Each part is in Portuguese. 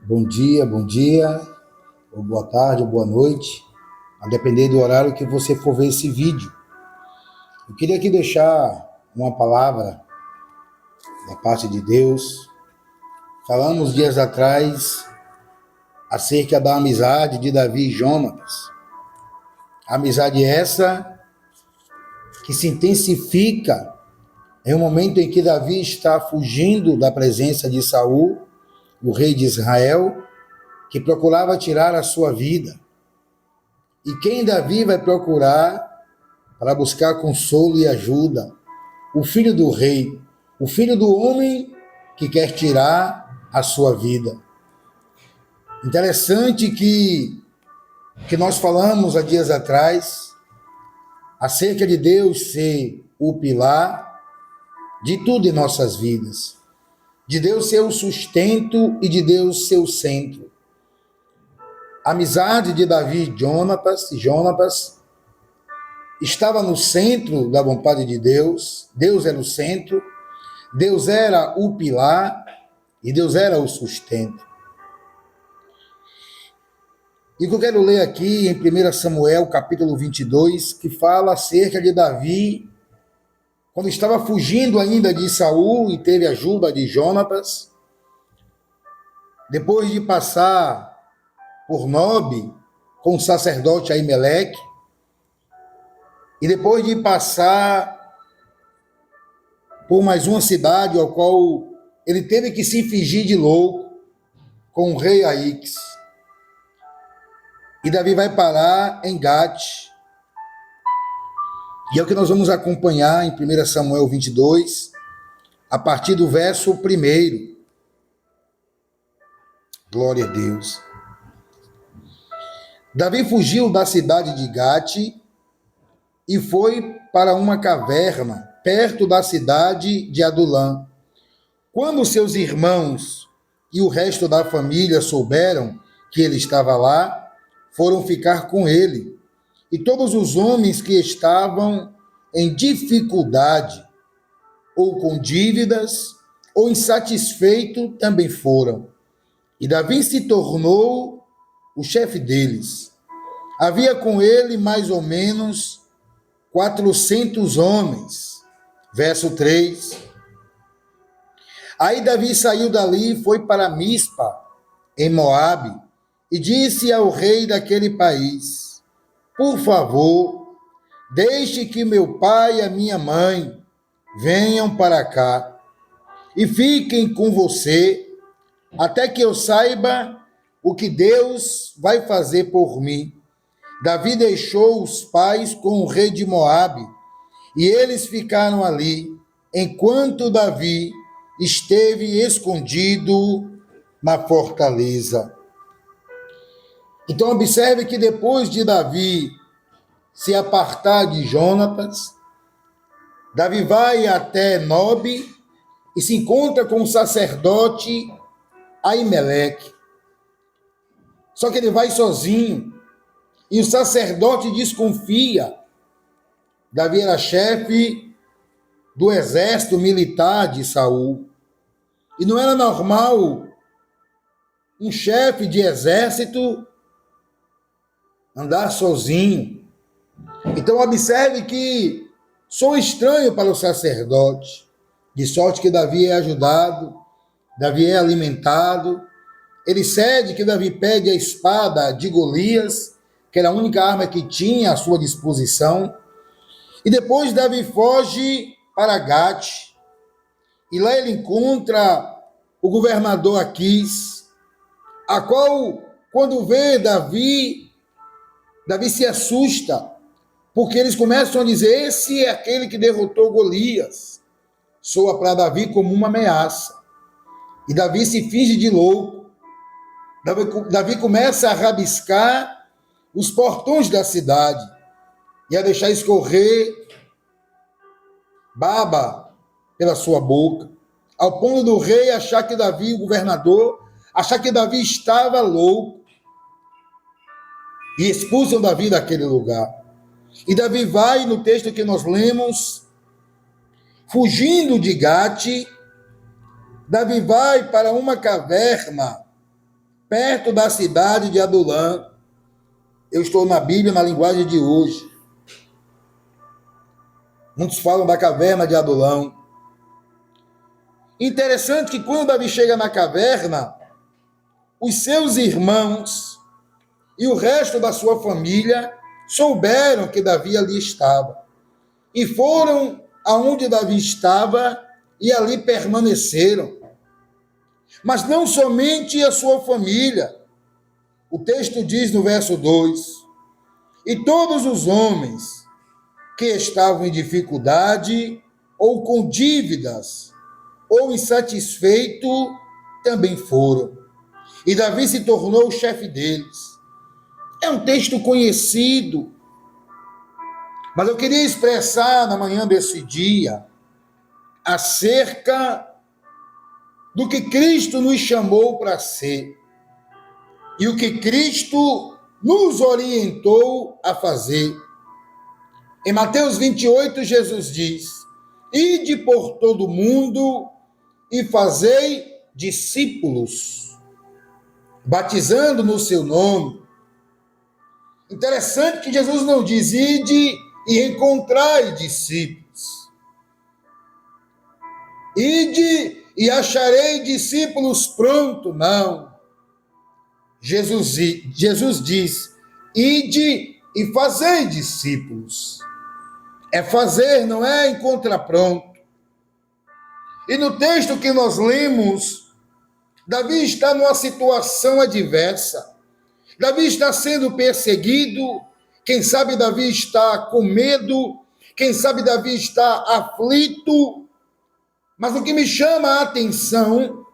Bom dia, ou boa tarde, ou boa noite, a depender do horário que você for ver esse vídeo. Eu queria aqui deixar uma palavra da parte de Deus. Falamos dias atrás acerca da amizade de Davi e Jonatas. Amizade essa que se intensifica em um momento em que Davi está fugindo da presença de Saul, o rei de Israel, que procurava tirar a sua vida. E quem Davi vai procurar para buscar consolo e ajuda? O filho do rei, o filho do homem que quer tirar a sua vida. Interessante que nós falamos há dias atrás acerca de Deus ser o pilar de tudo em nossas vidas, de Deus ser o sustento e de Deus ser o centro. A amizade de Davi e Jonatas estava no centro da vontade de Deus. Deus era o centro, Deus era o pilar e Deus era o sustento. E o que eu quero ler aqui em 1 Samuel, capítulo 22, que fala acerca de Davi, quando estava fugindo ainda de Saul e teve ajuda de Jonatas, depois de passar por Nob com o sacerdote Aimeleque, e depois de passar por mais uma cidade, ao qual ele teve que se fingir de louco com o rei Aix. E Davi vai parar em Gate. E é o que nós vamos acompanhar em 1 Samuel 22, a partir do verso 1. Glória a Deus. Davi fugiu da cidade de Gate e foi para uma caverna perto da cidade de Adulã. Quando seus irmãos e o resto da família souberam que ele estava lá, foram ficar com ele. E todos os homens que estavam em dificuldade, ou com dívidas, ou insatisfeitos, também foram. E Davi se tornou o chefe deles. Havia com ele mais ou menos 400 homens. Verso 3. Aí Davi saiu dali e foi para Mispa, em Moabe, e disse ao rei daquele país: por favor, deixe que meu pai e a minha mãe venham para cá e fiquem com você, até que eu saiba o que Deus vai fazer por mim. Davi deixou os pais com o rei de Moabe, e eles ficaram ali, enquanto Davi esteve escondido na fortaleza. Então observe que depois de Davi se apartar de Jonatas, Davi vai até Nob e se encontra com o sacerdote Aimeleque. Só que ele vai sozinho e o sacerdote desconfia. Davi era chefe do exército militar de Saul. E não era normal um chefe de exército andar sozinho. Então observe que sou estranho para o sacerdote, de sorte que Davi é ajudado, Davi é alimentado. Ele cede que Davi pegue a espada de Golias, que era a única arma que tinha à sua disposição. E depois Davi foge para Gate, e lá ele encontra o governador Aquis, a qual, quando vê Davi se assusta, porque eles começam a dizer: esse é aquele que derrotou Golias. Soa para Davi como uma ameaça. E Davi se finge de louco. Davi começa a rabiscar os portões da cidade e a deixar escorrer baba pela sua boca, ao ponto do rei achar que Davi, o governador, achar que Davi estava louco, e expulsam Davi daquele lugar. E Davi vai, no texto que nós lemos, fugindo de Gate, Davi vai para uma caverna perto da cidade de Adulã. Eu estou na Bíblia, na linguagem de hoje. Muitos falam da caverna de Adulão. Interessante que quando Davi chega na caverna, os seus irmãos e o resto da sua família souberam que Davi ali estava. E foram aonde Davi estava e ali permaneceram. Mas não somente a sua família. O texto diz no verso 2: e todos os homens que estavam em dificuldade ou com dívidas ou insatisfeito também foram. E Davi se tornou o chefe deles. É um texto conhecido, mas eu queria expressar na manhã desse dia acerca do que Cristo nos chamou para ser e o que Cristo nos orientou a fazer. Em Mateus 28, Jesus diz: ide por todo o mundo e fazei discípulos, batizando no seu nome. Interessante que Jesus não diz: ide e encontrai discípulos. Ide e acharei discípulos pronto. Não. Jesus diz: ide e fazei discípulos. É fazer, não é encontrar pronto. E no texto que nós lemos, Davi está numa situação adversa. Davi está sendo perseguido. Quem sabe Davi está com medo. Quem sabe Davi está aflito. Mas o que me chama a atenção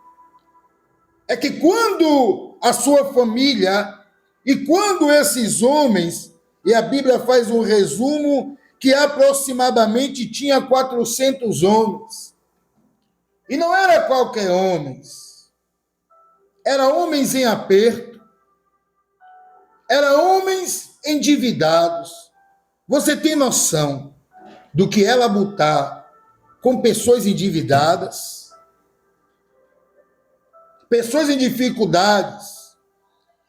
é que quando a sua família e quando esses homens, e a Bíblia faz um resumo que aproximadamente tinha 400 homens. E não era qualquer homens. Era homens em aperto. Era homens endividados. Você tem noção do que é labutar com pessoas endividadas? Pessoas em dificuldades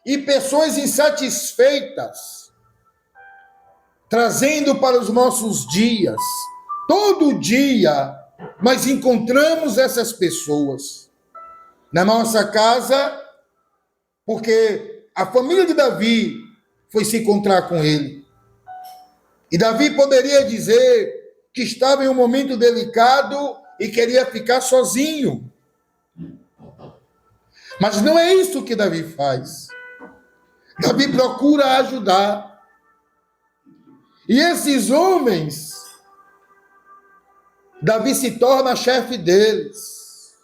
e pessoas insatisfeitas, trazendo para os nossos dias. Todo dia nós encontramos essas pessoas na nossa casa, porque a família de Davi foi se encontrar com ele. E Davi poderia dizer que estava em um momento delicado e queria ficar sozinho. Mas não é isso que Davi faz. Davi procura ajudar. E esses homens, Davi se torna chefe deles.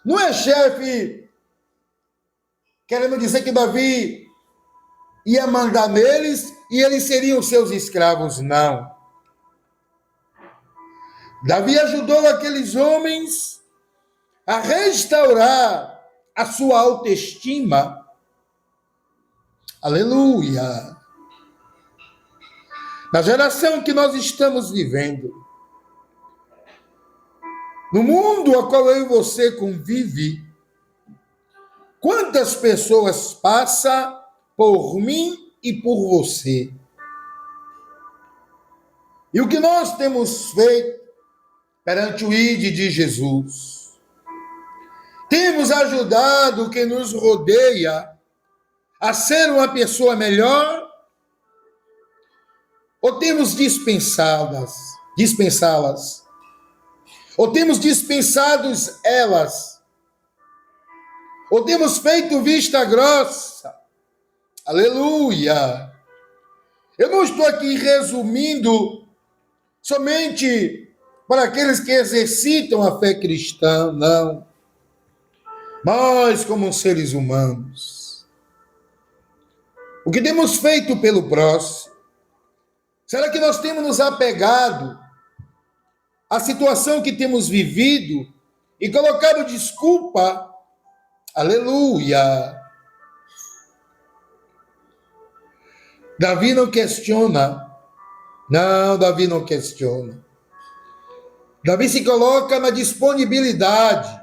Não é chefe querendo dizer que Davi ia mandar neles e eles seriam seus escravos, não. Davi ajudou aqueles homens a restaurar a sua autoestima. Aleluia! Na geração que nós estamos vivendo, no mundo a qual eu e você convive, quantas pessoas passam por mim e por você? E o que nós temos feito perante o ID de Jesus? Temos ajudado quem nos rodeia a ser uma pessoa melhor? Ou temos dispensá-las? Ou temos dispensados elas? Ou temos feito vista grossa? Aleluia! Eu não estou aqui resumindo somente para aqueles que exercitam a fé cristã, não. Nós, como seres humanos, o que temos feito pelo próximo? Será que nós temos nos apegado à situação que temos vivido e colocado desculpa? Aleluia! Davi não questiona. Não, Davi não questiona. Davi se coloca na disponibilidade.